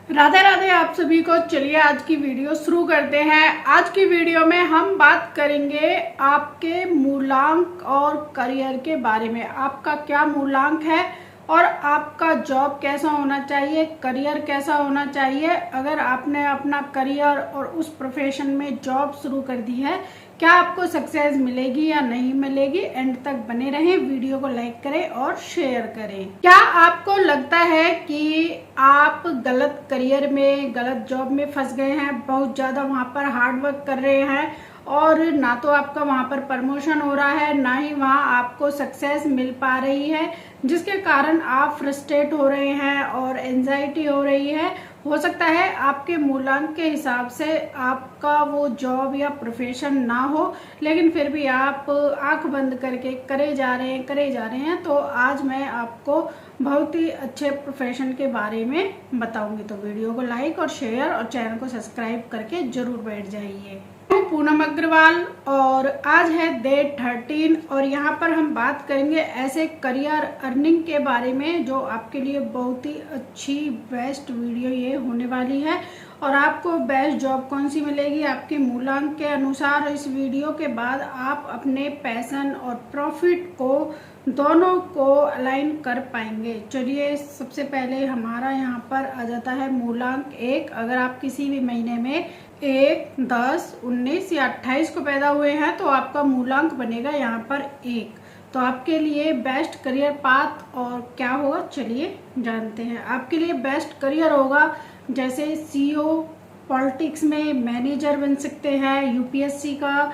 राधे राधे आप सभी को। चलिए आज की वीडियो शुरू करते हैं। आज की वीडियो में हम बात करेंगे आपके मूलांक और करियर के बारे में। आपका क्या मूलांक है और आपका जॉब कैसा होना चाहिए, करियर कैसा होना चाहिए। अगर आपने अपना करियर और उस प्रोफेशन में जॉब शुरू कर दी है, क्या आपको सक्सेस मिलेगी या नहीं मिलेगी। एंड तक बने रहें, वीडियो को लाइक करें और शेयर करें। क्या आपको लगता है कि आप गलत करियर में, गलत जॉब में फंस गए हैं, बहुत ज़्यादा वहाँ पर हार्ड वर्क कर रहे हैं और ना तो आपका वहाँ पर प्रमोशन हो रहा है, ना ही वहाँ आपको सक्सेस मिल पा रही है, जिसके कारण आप फ्रस्ट्रेट हो रहे हैं और एंजाइटी हो रही है। हो सकता है आपके मूलांक के हिसाब से आपका वो जॉब या प्रोफेशन ना हो, लेकिन फिर भी आप आंख बंद करके करे जा रहे हैं। तो आज मैं आपको बहुत ही अच्छे प्रोफेशन के बारे में बताऊंगी। तो वीडियो को लाइक और शेयर और चैनल को सब्सक्राइब करके जरूर बैठ जाइए। पूनम अग्रवाल और आज है डे 13 और यहाँ पर हम बात करेंगे ऐसे करियर अर्निंग के बारे में जो आपके लिए बहुत ही अच्छी बेस्ट वीडियो ये होने वाली है। और आपको बेस्ट जॉब कौन सी मिलेगी आपके मूलांक के अनुसार। इस वीडियो के बाद आप अपने पैशन और प्रॉफिट को दोनों को अलाइन कर पाएंगे। चलिए सबसे पहले हमारा यहाँ पर आ जाता है मूलांक 1। अगर आप किसी भी महीने में 1, 10, 19 या 28 को पैदा हुए हैं तो आपका मूलांक बनेगा यहाँ पर 1। तो आपके लिए बेस्ट करियर पाथ और क्या होगा चलिए जानते हैं। आपके लिए बेस्ट करियर होगा जैसे सीईओ, पॉलिटिक्स में मैनेजर बन सकते हैं, यूपीएससी का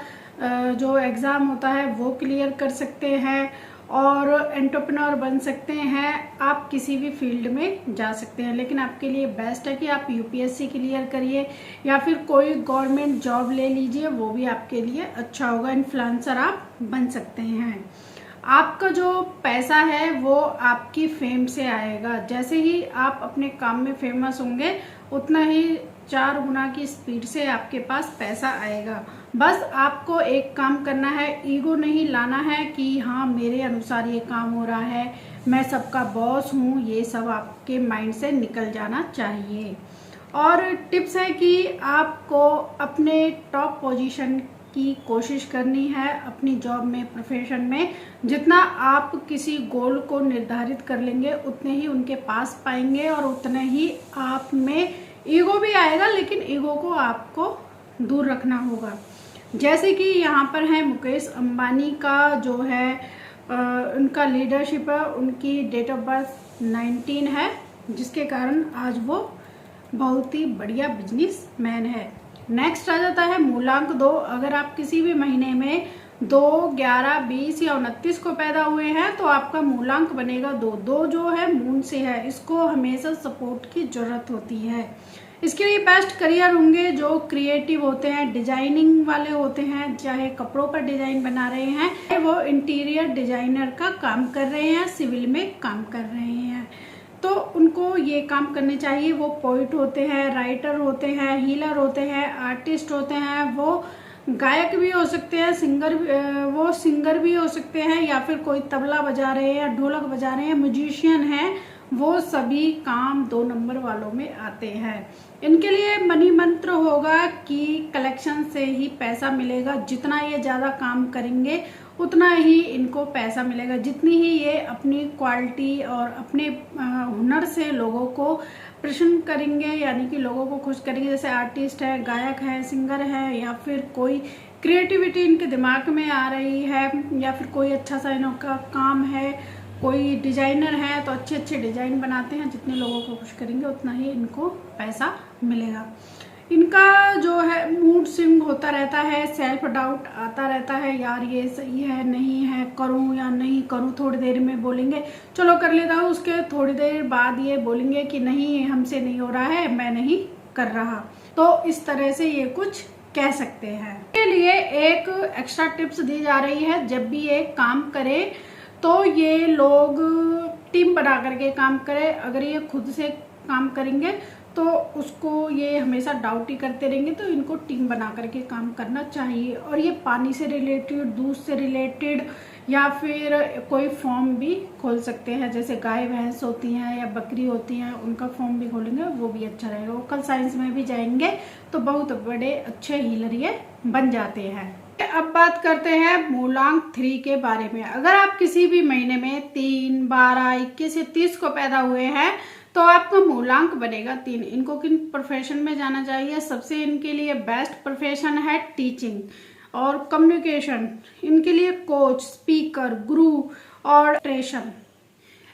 जो एग्ज़ाम होता है वो क्लियर कर सकते हैं और एंटरप्रेन्योर बन सकते हैं। आप किसी भी फील्ड में जा सकते हैं, लेकिन आपके लिए बेस्ट है कि आप यूपीएससी क्लियर करिए या फिर कोई गवर्नमेंट जॉब ले लीजिए, वो भी आपके लिए अच्छा होगा। इन्फ्लुएंसर आप बन सकते हैं। आपका जो पैसा है वो आपकी फेम से आएगा। जैसे ही आप अपने काम में फेमस होंगे उतना ही 4 गुना की स्पीड से आपके पास पैसा आएगा। बस आपको एक काम करना है, ईगो नहीं लाना है कि हाँ मेरे अनुसार ये काम हो रहा है, मैं सबका बॉस हूँ, ये सब आपके माइंड से निकल जाना चाहिए। और टिप्स है कि आपको अपने टॉप पोजीशन की कोशिश करनी है अपनी जॉब में, प्रोफेशन में। जितना आप किसी गोल को निर्धारित कर लेंगे उतने ही उनके पास पाएंगे और उतने ही आप में ईगो भी आएगा, लेकिन ईगो को आपको दूर रखना होगा। जैसे कि यहाँ पर है मुकेश अंबानी का जो है उनका लीडरशिप है, उनकी डेट ऑफ बर्थ 19 है, जिसके कारण आज वो बहुत ही बढ़िया बिजनेस मैन है। नेक्स्ट आ जाता है मूलांक 2। अगर आप किसी भी महीने में 2, 11, 20 या 29 को पैदा हुए हैं तो आपका मूलांक बनेगा 2। 2 जो है मून से है, इसको हमेशा सपोर्ट की जरूरत होती है। इसके लिए बेस्ट करियर होंगे जो क्रिएटिव होते हैं, डिजाइनिंग वाले होते हैं, चाहे कपड़ों पर डिजाइन बना रहे हैं, वो इंटीरियर डिजाइनर का काम कर रहे हैं, सिविल में काम कर रहे हैं, तो उनको ये काम करने चाहिए। वो पोइट होते हैं, राइटर होते हैं, हीलर होते हैं, आर्टिस्ट होते हैं, वो गायक भी हो सकते हैं, वो सिंगर भी हो सकते हैं, या फिर कोई तबला बजा रहे हैं या ढोलक बजा रहे हैं, म्यूजिशियन हैं, वो सभी काम 2 नंबर वालों में आते हैं। इनके लिए मनी मंत्र होगा कि कलेक्शन से ही पैसा मिलेगा। जितना ये ज़्यादा काम करेंगे उतना ही इनको पैसा मिलेगा। जितनी ही ये अपनी क्वालिटी और अपने हुनर से लोगों को प्रसन्न करेंगे, यानी कि लोगों को खुश करेंगे, जैसे आर्टिस्ट है, गायक है, सिंगर है, या फिर कोई क्रिएटिविटी इनके दिमाग में आ रही है, या फिर कोई अच्छा सा इनका काम है, कोई डिजाइनर है तो अच्छे अच्छे डिजाइन बनाते हैं। जितने लोगों को खुश करेंगे उतना ही इनको पैसा मिलेगा। इनका जो है मूड स्विंग होता रहता है, सेल्फ डाउट आता रहता है, यार ये सही है नहीं है, करूं या नहीं करूं। थोड़ी देर में बोलेंगे चलो कर लेता हूँ, उसके थोड़ी देर बाद ये बोलेंगे कि नहीं हमसे नहीं हो रहा है, मैं नहीं कर रहा। तो इस तरह से ये कुछ कह सकते हैं। इसके लिए एक एक्स्ट्रा टिप्स दी जा रही है, जब भी ये काम करे तो ये लोग टीम बना करके काम करें। अगर ये खुद से काम करेंगे तो उसको ये हमेशा डाउट ही करते रहेंगे। तो इनको टीम बना करके काम करना चाहिए। और ये पानी से रिलेटेड, दूध से रिलेटेड या फिर कोई फॉर्म भी खोल सकते हैं, जैसे गाय भैंस होती हैं या बकरी होती हैं, उनका फॉर्म भी खोलेंगे, वो भी अच्छा रहेगा। वोकल साइंस में भी जाएंगे तो बहुत बड़े अच्छे हीलर ये बन जाते हैं। अब बात करते हैं मूलांक 3 के बारे में। अगर आप किसी भी महीने में 3, 12, 21 या 30 को पैदा हुए हैं तो आपका मूलांक बनेगा 3। इनको किन प्रोफेशन में जाना चाहिए? सबसे इनके लिए बेस्ट प्रोफेशन है टीचिंग और कम्युनिकेशन। इनके लिए कोच, स्पीकर, गुरु और ट्रेशन,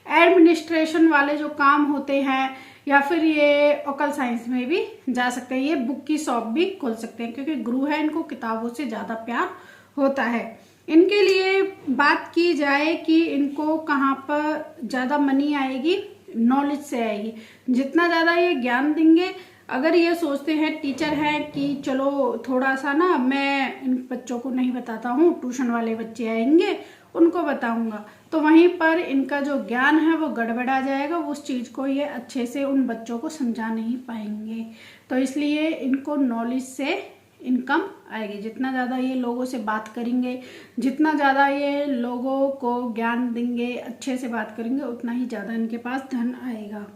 एडमिनिस्ट्रेशन वाले जो काम होते हैं, या फिर ये ओकल साइंस में भी जा सकते हैं। ये बुक की शॉप भी खोल सकते हैं, क्योंकि गुरु है, इनको किताबों से ज़्यादा प्यार होता है। इनके लिए बात की जाए कि इनको कहाँ पर ज़्यादा मनी आएगी, नॉलेज से आएगी। जितना ज़्यादा ये ज्ञान देंगे, अगर ये सोचते हैं टीचर हैं कि चलो थोड़ा सा ना मैं इन बच्चों को नहीं बताता हूँ, ट्यूशन वाले बच्चे आएंगे उनको बताऊंगा, तो वहीं पर इनका जो ज्ञान है वो गड़बड़ा जाएगा। उस चीज़ को ये अच्छे से उन बच्चों को समझा नहीं पाएंगे। तो इसलिए इनको नॉलेज से इनकम आएगी। जितना ज़्यादा ये लोगों से बात करेंगे, जितना ज़्यादा ये लोगों को ज्ञान देंगे, अच्छे से बात करेंगे, उतना ही ज़्यादा इनके पास धन आएगा।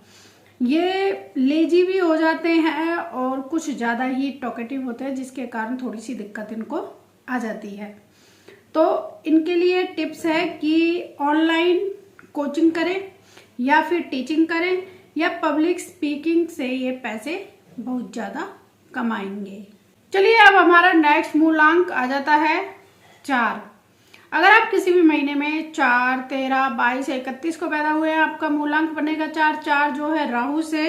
ये लेजी भी हो जाते हैं और कुछ ज़्यादा ही टॉकेटिव होते हैं, जिसके कारण थोड़ी सी दिक्कत इनको आ जाती है। तो इनके लिए टिप्स है कि ऑनलाइन कोचिंग करें या फिर टीचिंग करें या पब्लिक स्पीकिंग से ये पैसे बहुत ज़्यादा कमाएंगे। चलिए अब हमारा नेक्स्ट मूलांक आ जाता है 4। अगर आप किसी भी महीने में 4, 13, 22 या 31 को पैदा हुए हैं, आपका मूलांक बनेगा 4। 4 जो है राहु से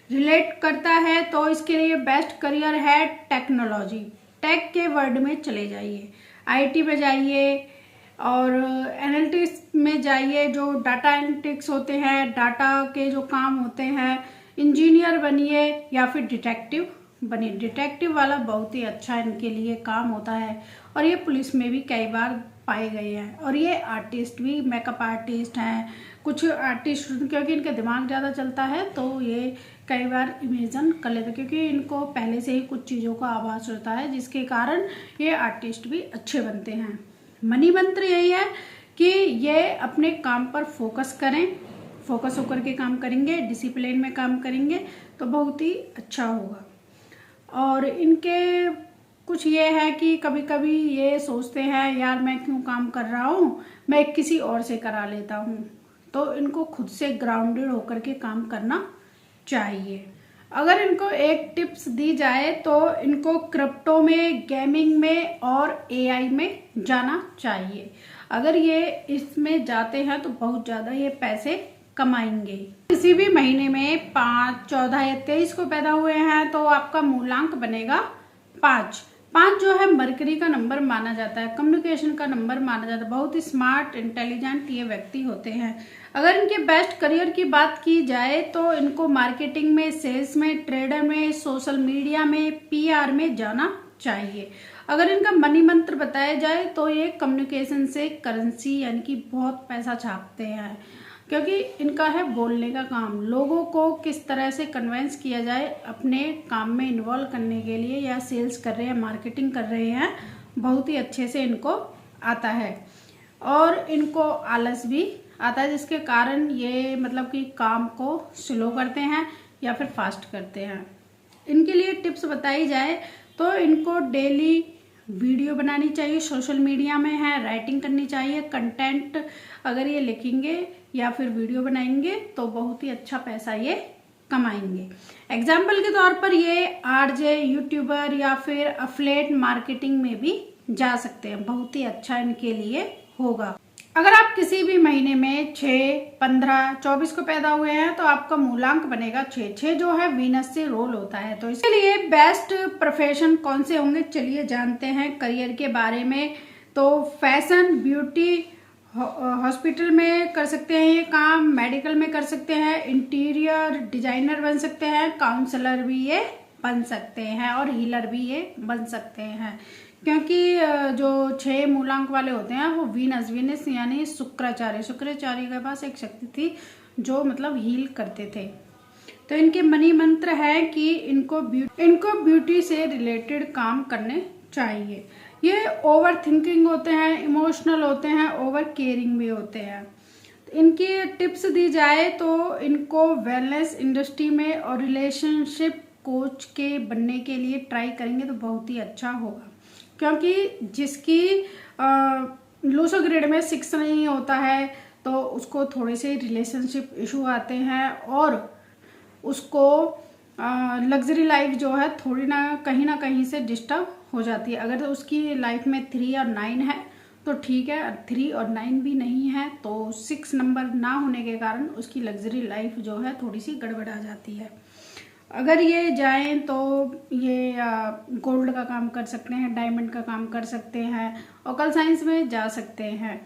रिलेट करता है, तो इसके लिए बेस्ट करियर है टेक्नोलॉजी। टेक के वर्ड में चले जाइए, आईटी में जाइए और एनालिटिक्स में जाइए, जो डाटा एनालिटिक्स होते हैं, डाटा के जो काम होते हैं, इंजीनियर बनिए या फिर डिटेक्टिव बनिए। डिटेक्टिव वाला बहुत ही अच्छा इनके लिए काम होता है और ये पुलिस में भी कई बार पाए गए हैं। और ये आर्टिस्ट भी, मेकअप आर्टिस्ट हैं, कुछ आर्टिस्ट, क्योंकि इनका दिमाग ज़्यादा चलता है तो ये कई बार इमेजिन कर लेते हैं, क्योंकि इनको पहले से ही कुछ चीज़ों का आभास होता है, जिसके कारण ये आर्टिस्ट भी अच्छे बनते हैं। मनी मंत्र यही है कि ये अपने काम पर फोकस करें, फोकस होकर के काम करेंगे, डिसिप्लिन में काम करेंगे तो बहुत ही अच्छा होगा। और इनके कुछ ये है कि कभी कभी ये सोचते हैं यार मैं क्यों काम कर रहा हूँ, मैं किसी और से करा लेता हूँ। तो इनको खुद से ग्राउंडेड होकर के काम करना चाहिए। अगर इनको एक टिप्स दी जाए तो इनको क्रिप्टो में, गेमिंग में और एआई में जाना चाहिए। अगर ये इसमें जाते हैं तो बहुत ज़्यादा ये पैसे कमाएंगे। किसी भी महीने में 5, 14 या 23 को पैदा हुए हैं तो आपका मूलांक बनेगा 5। 5 जो है मरकरी का नंबर माना जाता है, कम्युनिकेशन का नंबर माना जाता है। बहुत ही स्मार्ट, इंटेलिजेंट ये व्यक्ति होते हैं। अगर इनके बेस्ट करियर की बात की जाए तो इनको मार्केटिंग में, सेल्स में, ट्रेडर में, सोशल मीडिया में, पीआर में जाना चाहिए। अगर इनका मनी मंत्र बताया जाए तो ये कम्युनिकेशन से करेंसी यानी कि बहुत पैसा छापते हैं, क्योंकि इनका है बोलने का काम। लोगों को किस तरह से कन्वेंस किया जाए अपने काम में इन्वॉल्व करने के लिए, या सेल्स कर रहे हैं, मार्केटिंग कर रहे हैं, बहुत ही अच्छे से इनको आता है। और इनको आलस भी आता है, जिसके कारण ये मतलब कि काम को स्लो करते हैं या फिर फास्ट करते हैं। इनके लिए टिप्स बताई जाए तो इनको डेली वीडियो बनानी चाहिए, सोशल मीडिया में है, राइटिंग करनी चाहिए, कंटेंट अगर ये लिखेंगे या फिर वीडियो बनाएंगे तो बहुत ही अच्छा पैसा ये कमाएंगे। एग्जाम्पल के तौर पर ये आरजे, यूट्यूबर या फिर अफिलिएट मार्केटिंग में भी जा सकते हैं, बहुत ही अच्छा इनके लिए होगा। अगर आप किसी भी महीने में 6, 15, 24 को पैदा हुए हैं तो आपका मूलांक बनेगा 6। 6 जो है वीनस से रोल होता है, तो इसके लिए बेस्ट प्रोफेशन कौन से होंगे चलिए जानते हैं करियर के बारे में। तो फैशन, ब्यूटी, हॉस्पिटल में कर सकते हैं ये काम, मेडिकल में कर सकते हैं, इंटीरियर डिजाइनर बन सकते हैं, काउंसलर भी ये बन सकते हैं और हीलर भी ये बन सकते हैं। क्योंकि जो 6 मूलांक वाले होते हैं वो वीनस यानी शुक्राचार्य के पास एक शक्ति थी जो मतलब हील करते थे। तो इनके मनी मंत्र है कि इनको ब्यूटी से रिलेटेड काम करने चाहिए। ये ओवर थिंकिंग होते हैं, इमोशनल होते हैं, ओवर केयरिंग भी होते हैं। तो इनकी टिप्स दी जाए तो इनको वेलनेस इंडस्ट्री में और रिलेशनशिप कोच के बनने के लिए ट्राई करेंगे तो बहुत ही अच्छा होगा, क्योंकि जिसकी लूसो ग्रेड में 6 नहीं होता है तो उसको थोड़े से रिलेशनशिप इशू आते हैं और उसको लग्जरी लाइफ जो है थोड़ी ना कहीं से डिस्टर्ब हो जाती है। अगर उसकी लाइफ में 3 और 9 है तो ठीक है, 3 और 9 भी नहीं है तो 6 नंबर ना होने के कारण उसकी लग्जरी लाइफ जो है थोड़ी सी गड़बड़ा जाती है। अगर ये जाएं तो ये गोल्ड का काम कर सकते हैं, डायमंड का काम कर सकते हैं, ओकल साइंस में जा सकते हैं।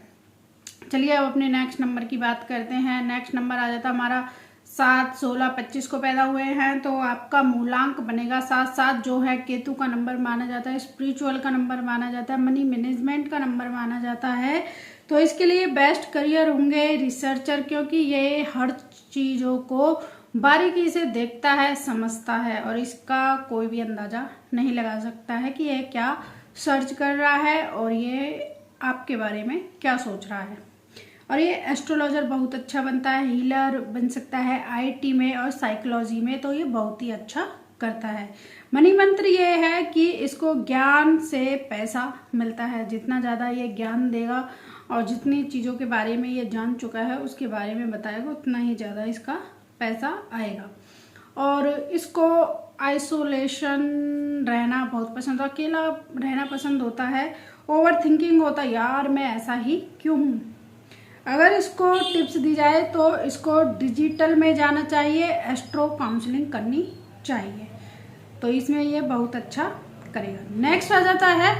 चलिए अब अपने नेक्स्ट नंबर की बात करते हैं। नेक्स्ट नंबर आ जाता है हमारा 7, 16, 25 को पैदा हुए हैं तो आपका मूलांक बनेगा 7। 7 जो है केतु का नंबर माना जाता है, स्पिरिचुअल का नंबर माना जाता है, मनी मैनेजमेंट का नंबर माना जाता है। तो इसके लिए बेस्ट करियर होंगे रिसर्चर, क्योंकि ये हर चीज़ों को बारीकी से देखता है, समझता है और इसका कोई भी अंदाजा नहीं लगा सकता है कि ये क्या सर्च कर रहा है और ये आपके बारे में क्या सोच रहा है। और ये एस्ट्रोलॉजर बहुत अच्छा बनता है, हीलर बन सकता है आईटी में और साइकोलॉजी में, तो ये बहुत ही अच्छा करता है। मनी मंत्र ये है कि इसको ज्ञान से पैसा मिलता है। जितना ज़्यादा ये ज्ञान देगा और जितनी चीज़ों के बारे में ये जान चुका है उसके बारे में बताएगा उतना ही ज़्यादा इसका पैसा आएगा। और इसको आइसोलेशन रहना बहुत पसंद, अकेला रहना पसंद होता है, ओवर थिंकिंग होता है, यार मैं ऐसा ही क्यों हूँ। अगर इसको टिप्स दी जाए तो इसको डिजिटल में जाना चाहिए, एस्ट्रो काउंसलिंग करनी चाहिए, तो इसमें ये बहुत अच्छा करेगा। नेक्स्ट आ जाता है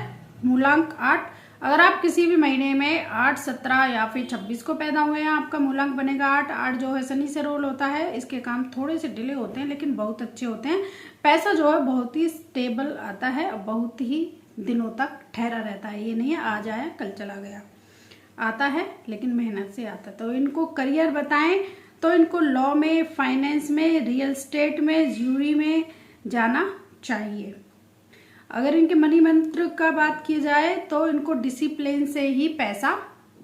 मूलांक 8। अगर आप किसी भी महीने में 8, 17 या फिर 26 को पैदा हुए हैं आपका मूलांक बनेगा 8। 8 जो है शनि से रोल होता है, इसके काम थोड़े से डिले होते हैं लेकिन बहुत अच्छे होते हैं। पैसा जो है बहुत ही स्टेबल आता है और बहुत ही दिनों तक ठहरा रहता है, ये नहीं है आज आया कल चला गया, आता है लेकिन मेहनत से आता है। तो इनको करियर बताएं तो इनको लॉ में, फाइनेंस में, रियल एस्टेट में, ज्यूरी में जाना चाहिए। अगर इनके मनी मंत्र का बात की जाए तो इनको डिसिप्लिन से ही पैसा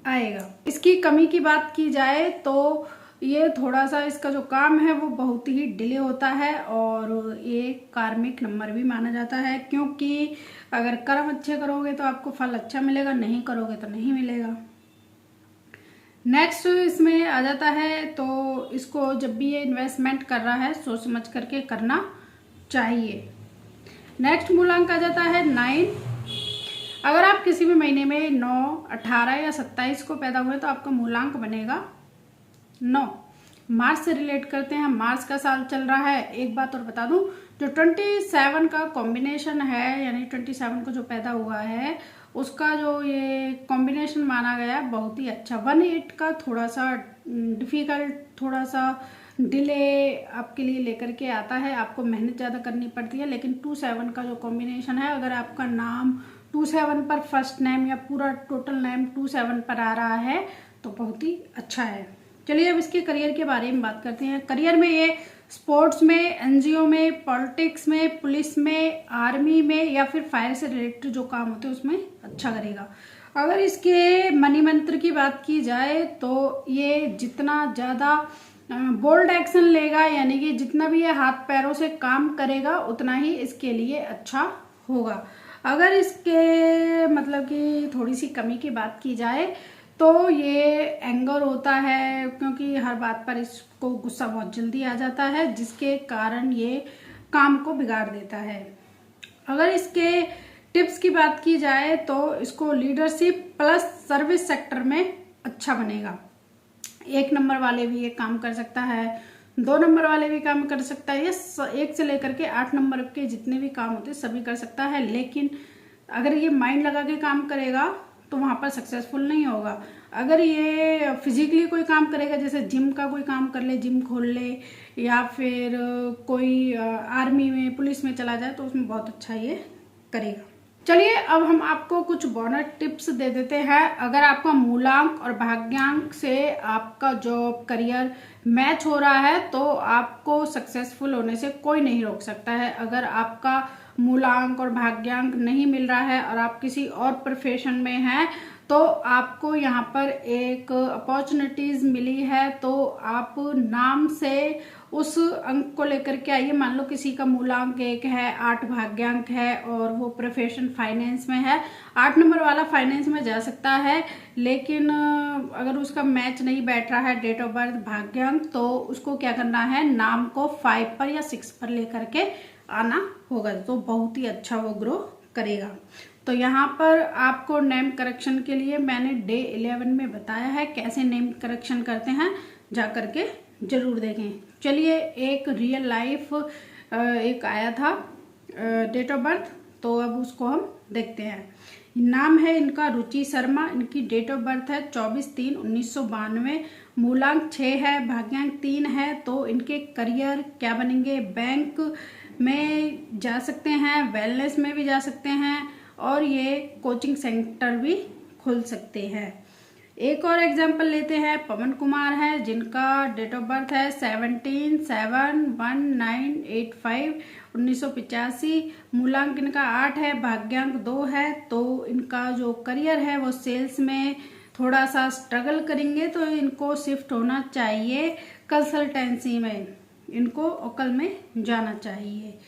आएगा। इसकी कमी की बात की जाए तो ये थोड़ा सा इसका जो काम है वो बहुत ही डिले होता है और ये कार्मिक नंबर भी माना जाता है, क्योंकि अगर कर्म अच्छे करोगे तो आपको फल अच्छा मिलेगा, नहीं करोगे तो नहीं मिलेगा। नेक्स्ट इसमें आ जाता है तो इसको जब भी ये इन्वेस्टमेंट कर रहा है सोच समझ करके करना चाहिए। नेक्स्ट मूलांक आ जाता है 9। अगर आप किसी भी महीने में 9, 18 या 27 को पैदा हुए तो आपका मूलांक बनेगा 9। मार्च से रिलेट करते हैं, मार्च का साल चल रहा है। एक बात और बता दूं, जो 27 का कॉम्बिनेशन है यानी 27 को जो पैदा हुआ है उसका जो ये कॉम्बिनेशन माना गया है बहुत ही अच्छा। 18 का थोड़ा सा डिफिकल्ट, थोड़ा सा डिले आपके लिए लेकर के आता है, आपको मेहनत ज़्यादा करनी पड़ती है। लेकिन 27 का जो कॉम्बिनेशन है, अगर आपका नाम 27 पर फर्स्ट नेम या पूरा टोटल नेम 27 पर आ रहा है तो बहुत ही अच्छा है। चलिए अब इसके करियर के बारे में बात करते हैं। करियर में ये स्पोर्ट्स में, एनजीओ में, पॉलिटिक्स में, पुलिस में, आर्मी में या फिर फायर से रिलेटेड जो काम होते हैं उसमें अच्छा करेगा। अगर इसके मनी मंत्र की बात की जाए तो ये जितना ज़्यादा बोल्ड एक्शन लेगा यानी कि जितना भी ये हाथ पैरों से काम करेगा उतना ही इसके लिए अच्छा होगा। अगर इसके मतलब कि थोड़ी सी कमी की बात की जाए तो ये एंगर होता है, क्योंकि हर बात पर इसको गुस्सा बहुत जल्दी आ जाता है जिसके कारण ये काम को बिगाड़ देता है। अगर इसके टिप्स की बात की जाए तो इसको लीडरशिप प्लस सर्विस सेक्टर में अच्छा बनेगा। 1 नंबर वाले भी ये काम कर सकता है, 2 नंबर वाले भी काम कर सकता है, ये 1 से लेकर के 8 नंबर के जितने भी काम होते हैं सभी कर सकता है। लेकिन अगर ये माइंड लगा के काम करेगा तो वहां पर सक्सेसफुल नहीं होगा। अगर ये फिजिकली कोई काम करेगा, जैसे जिम का कोई काम कर ले, जिम खोल ले, या फिर कोई आर्मी में, पुलिस में चला जाए तो उसमें बहुत अच्छा ये करेगा। चलिए अब हम आपको कुछ बोनस टिप्स दे देते हैं। अगर आपका मूलांक और भाग्यांक से आपका जॉब करियर मैच हो रहा है तो आपको सक्सेसफुल होने से कोई नहीं रोक सकता है। अगर आपका मूलांक और भाग्यांक नहीं मिल रहा है और आप किसी और प्रोफेशन में हैं तो आपको यहाँ पर एक अपॉर्चुनिटीज मिली है, तो आप नाम से उस अंक को लेकर के आइए। मान लो किसी का मूलांक 1 है, 8 भाग्यांक है और वो प्रोफेशन फाइनेंस में है, 8 नंबर वाला फाइनेंस में जा सकता है। लेकिन अगर उसका मैच नहीं बैठ रहा है डेट ऑफ बर्थ भाग्यांक, तो उसको क्या करना है, नाम को 5 पर या 6 पर लेकर के आना होगा, तो बहुत ही अच्छा वो ग्रो करेगा। तो यहाँ पर आपको नेम करेक्शन के लिए मैंने डे 11 में बताया है कैसे नेम करेक्शन करते हैं, जा करके जरूर देखें। चलिए एक रियल लाइफ एक आया था डेट ऑफ बर्थ, तो अब उसको हम देखते हैं। नाम है इनका रुचि शर्मा, इनकी डेट ऑफ बर्थ है 24/3/1992, मूलांक 6 है, भाग्यांक 3 है। तो इनके करियर क्या बनेंगे, बैंक में जा सकते हैं, वेलनेस में भी जा सकते हैं और ये कोचिंग सेंटर भी खुल सकते हैं। एक और एग्जाम्पल लेते हैं, पवन कुमार है जिनका डेट ऑफ बर्थ है 17/7/1985 1985, मूलांक इनका 8 है, भाग्यांक 2 है। तो इनका जो करियर है वो सेल्स में थोड़ा सा स्ट्रगल करेंगे, तो इनको शिफ्ट होना चाहिए कंसल्टेंसी में, इनको ओकल में जाना चाहिए।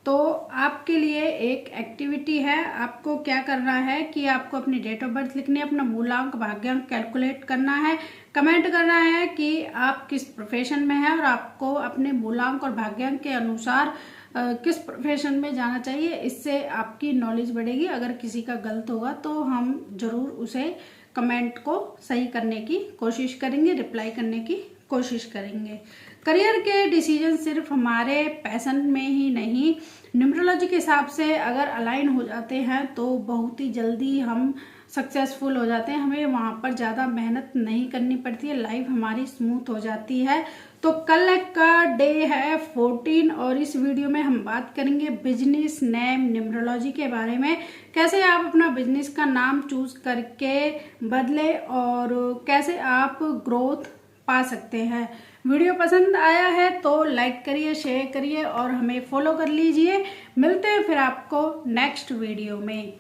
तो आपके लिए एक एक्टिविटी है, आपको क्या करना है कि आपको अपनी डेट ऑफ बर्थ लिखनी है, अपना मूलांक भाग्यांक कैलकुलेट करना है, कमेंट करना है कि आप किस प्रोफेशन में हैं और आपको अपने मूलांक और भाग्यांक के अनुसार किस प्रोफेशन में जाना चाहिए। इससे आपकी नॉलेज बढ़ेगी। अगर किसी का गलत होगा तो हम जरूर उसे कमेंट को सही करने की कोशिश करेंगे, रिप्लाई करने की कोशिश करेंगे। करियर के डिसीजन सिर्फ हमारे पैशन में ही नहीं, न्यूमरोलॉजी के हिसाब से अगर अलाइन हो जाते हैं तो बहुत ही जल्दी हम सक्सेसफुल हो जाते हैं। हमें वहां पर ज़्यादा मेहनत नहीं करनी पड़ती है, लाइफ हमारी स्मूथ हो जाती है। तो कल का डे है 14 और इस वीडियो में हम बात करेंगे बिजनेस नेम न्यूमरोलॉजी के बारे में, कैसे आप अपना बिजनेस का नाम चूज करके बदले और कैसे आप ग्रोथ पा सकते हैं। वीडियो पसंद आया है तो लाइक करिए, शेयर करिए और हमें फॉलो कर लीजिए। मिलते हैं फिर आपको नेक्स्ट वीडियो में।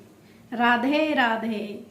राधे राधे।